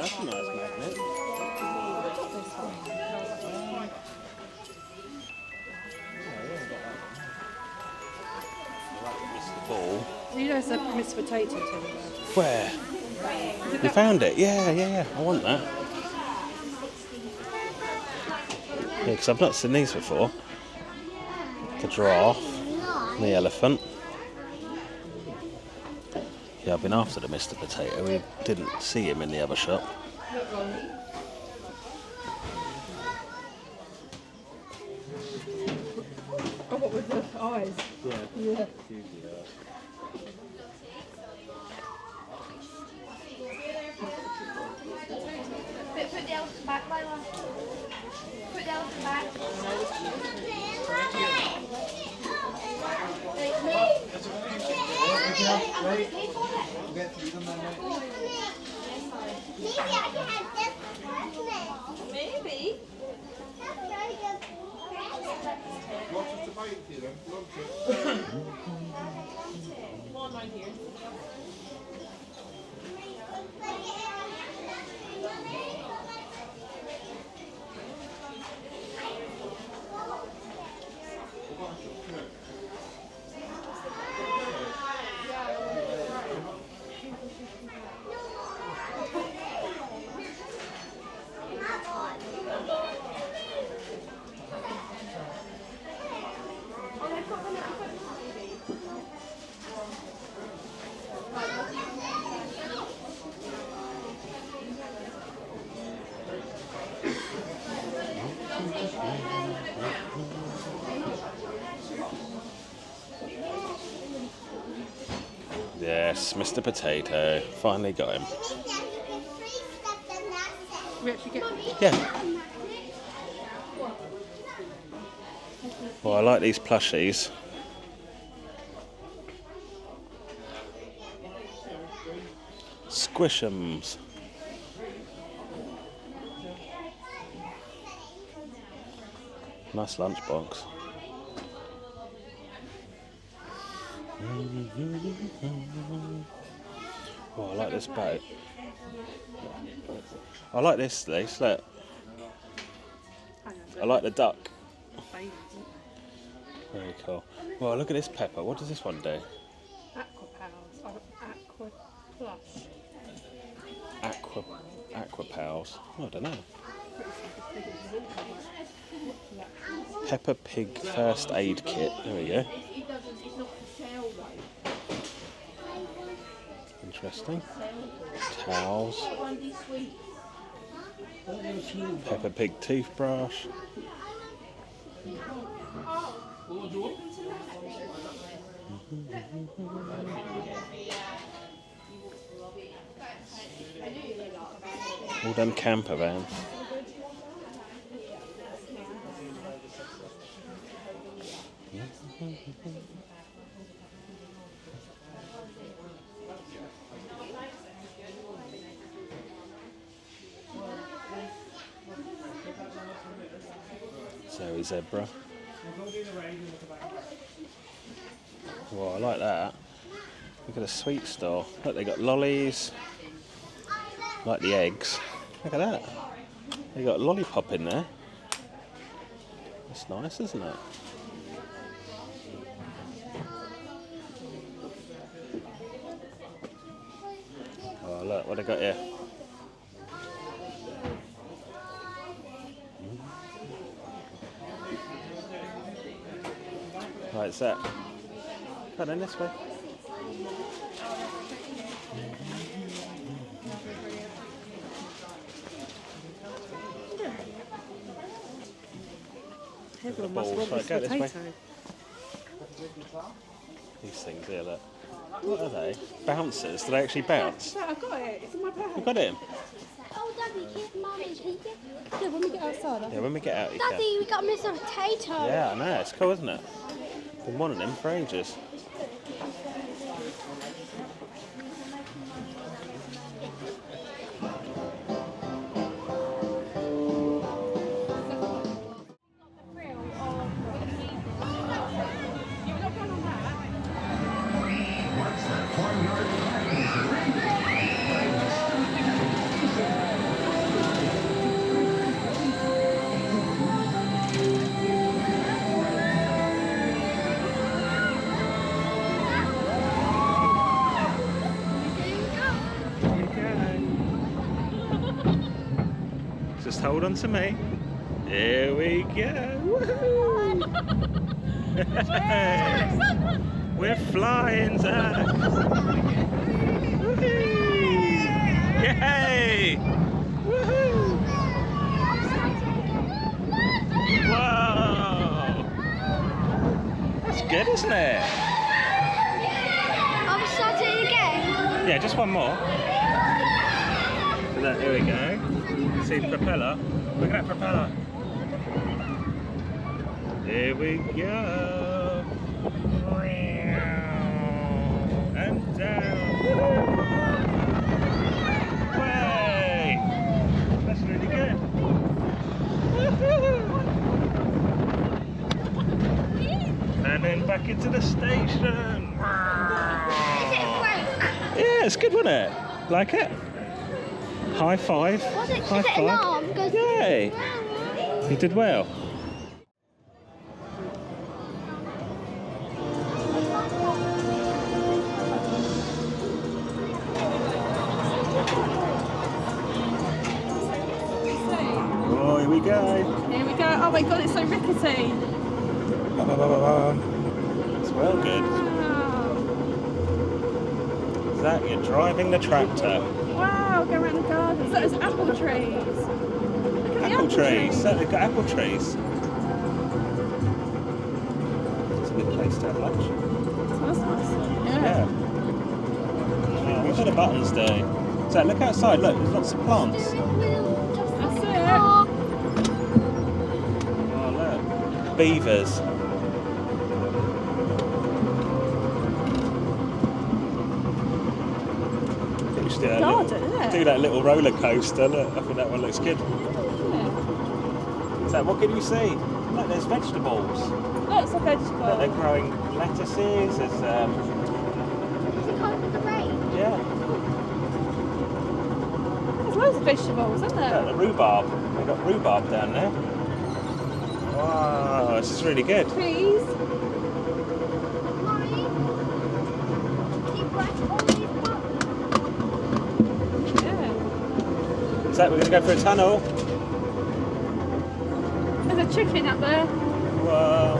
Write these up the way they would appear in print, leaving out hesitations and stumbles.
That's a nice magnet. Ball. You know, it's a Miss Potato too. Where? You found it? Yeah. I want that. Yeah, because I've not seen these before. The giraffe, the elephant. Yeah, I've been after the Mr. Potato. We didn't see him in the other shop. Oh, what with the eyes? Yeah. Put the elephant back, Lila. Put the elephant back. Maybe. One right here. Yes, Mr. Potato. Finally got him. We actually get Yeah. Well, I like these plushies. Squish'ems. Nice lunchbox. Oh, I like this boat. I like this, Lise. Look. I like the duck. babies, Very cool. Well, look at this Peppa. What does this one do? Aqua Pals. Aqua Plus. Aqua Pals. Oh, I don't know. Peppa Pig First Aid Kit. There we go. Interesting. Towels. Peppa Pig toothbrush. All them camper vans. So zebra. Well, I like that. Look at the sweet store. Look, they got lollies. Like the eggs. Look at that. They got a lollipop in there. That's nice, isn't it? Oh, look what they got here. Right, Zack. Come on, this way. Everyone balls. must want Right, this go this way. potato. These things here, look. What are they? Bouncers? Do they actually bounce? Dad, I've got it. It's in my bag. You got him? Oh, Daddy, give Mummy, can you get... Yeah, when we get outside. Yeah, when we get out, you can. Daddy, we got Mr. Potato. Yeah, I know. It's cool, isn't it? Been wanting them for ages. Just hold on to me. Here we go. Woohoo! We're flying, Zack. Woohoo! Yay! Woohoo! Whoa! That's good, isn't it? Are we starting again? Yeah, just one more. So that, here we go. See the propeller? Look at that propeller. Here we go. And down. Way! That's really good. And then back into the station. Is it broke? Yeah, it's good, wasn't it? Like it? High five. Was it? High Is it five. alarm? Goes... Yay! You did well. Oh, here we go. Here we go. Oh my god, it's so rickety. It's well good. Wow. Zack, you're driving the tractor. Wow, go around the garden. So there's apple trees. Look at the Apple trees. So they've got apple trees. It's a good place to have lunch. That's nice. Yeah. Oh, what do the buttons do? So look outside. Look, there's lots of plants. That's it. Oh, look. Beavers. We should do that Garden, isn't it? do that little roller coaster. Look, I think that one looks good. Yeah. So what can you see? Look, there's vegetables. Lots of Look, they're vegetables. growing lettuces. There's Is it cold with the rain? yeah. There's loads of vegetables, isn't Look, there? the rhubarb. We've got rhubarb down there. Wow, this is really good. Trees. Mummy, can you press all these buttons? Yeah. So we're going to go for a tunnel. There's a chicken up there. Whoa.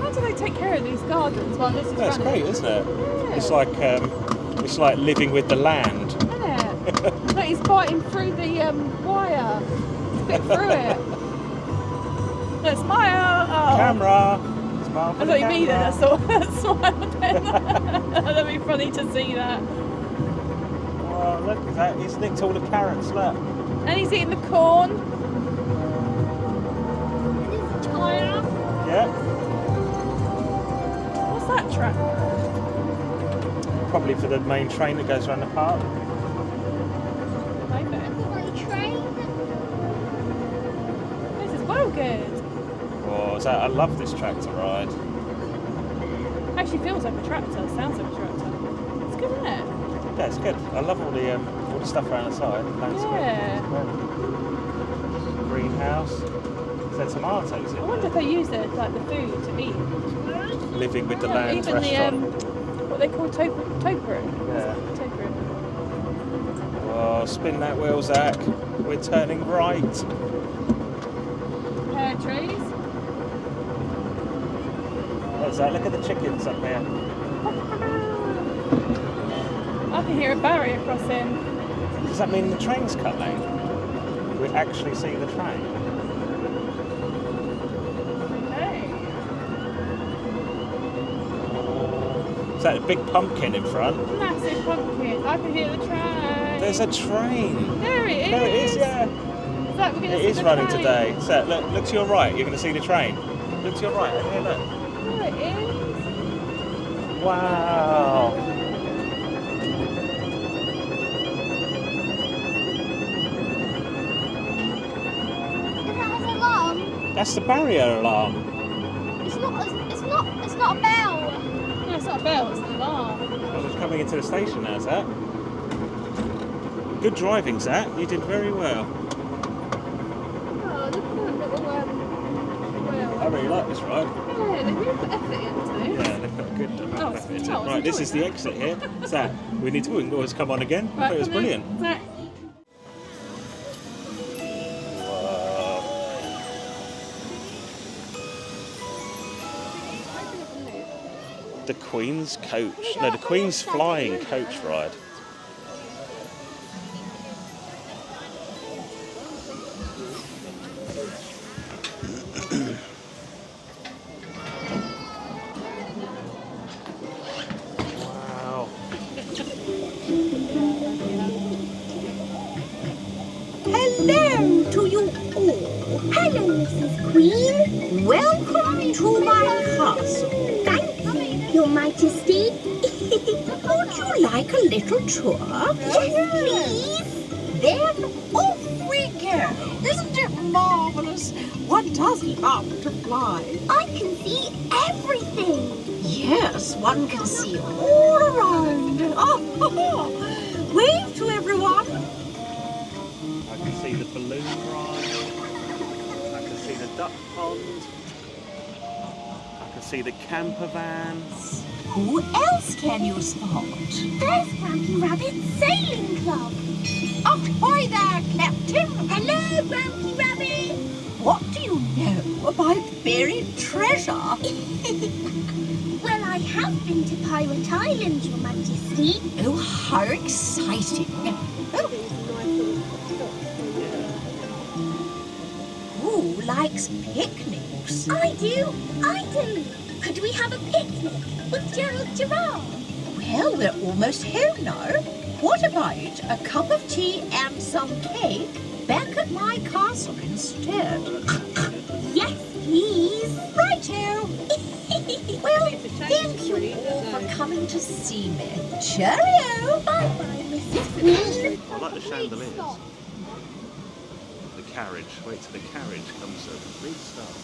How do they take care of these gardens while this is That's running? great, isn't it? Yeah. It's like living with the land. Yeah. Look, he's biting through the wire. He's bit through it. Look, smile! Oh. Camera. Smile for I the thought you mean it, camera. that's all. Smile then. That'd be funny to see that. Oh, look, he's nicked all the carrots, look. And he's eating the corn. Is it tire? Yeah. What's that track? Probably for the main train that goes around the park. Maybe. Like a train? This is well good. Oh, I love this tractor ride. Actually feels like a tractor, sounds like a tractor. It's good, isn't it? Yeah, it's good. I love all the stuff around the side. Landscape. Yeah. Greenhouse. Is there tomatoes in I wonder if there? they use it like the food to eat. Living with the Yeah, land even restaurant. what they call topiary. Yeah. Topiary. Oh, spin that wheel, Zack. We're turning right. Pear trees. Oh, Zack, look at the chickens up there. I can hear a barrier crossing. Does that mean the train's coming? We actually see the train. Okay. Is that a big pumpkin in front? Massive pumpkin. I can hear the train. There's a train. There it is. There it is, yeah. Zach, we're gonna It see is the running train. today. So look to your right, you're going to see the train. Look to your right, over here, look. There it is. Wow. Is that his alarm? That's the barrier alarm. It's not a bell. No, it's not a bell, it's an alarm. I was coming into the station now, Zach. Good driving, Zach. You did very well. Oh, look at that little wheel. I really like this ride. Yeah, they really put effort into it. Yeah, they've got a good amount of effort into it. it's Right, this is the exit here. Zach, we can always come on again. I thought it was brilliant. Zach. Wow. The Queen's coach. No, the Queen's flying coach ride. Wow. Hello to you all. Hello, Mrs. Queen. Welcome to my castle. Thank you, Your Majesty. Would you like a little tour? Yes, please. Then off we go. Isn't it marvellous? One does love to fly. I can see everything. Yes, one can see all around. Oh, wave to everyone. I can see the balloon ride. I can see the duck pond. I can see the camper vans. Who else can you spot? There's Grumpy Rabbit's Sailing Club. Ahoy there, Captain. Hello, Grumpy Rabbit. What do you know about buried treasure? Well, I have been to Pirate Island, Your Majesty. Oh, how exciting! Oh. Who likes picnics? I do. Could we have a picnic with Gerald Giraffe? Well, we're almost home now. What about a cup of tea and some cake back at my castle instead? Yes, please. Righto! Well, thank you all for coming to see me. Cheerio! Bye-bye, Mrs. Queen. I like the chandeliers. The carriage. Wait till the carriage comes at a complete stop.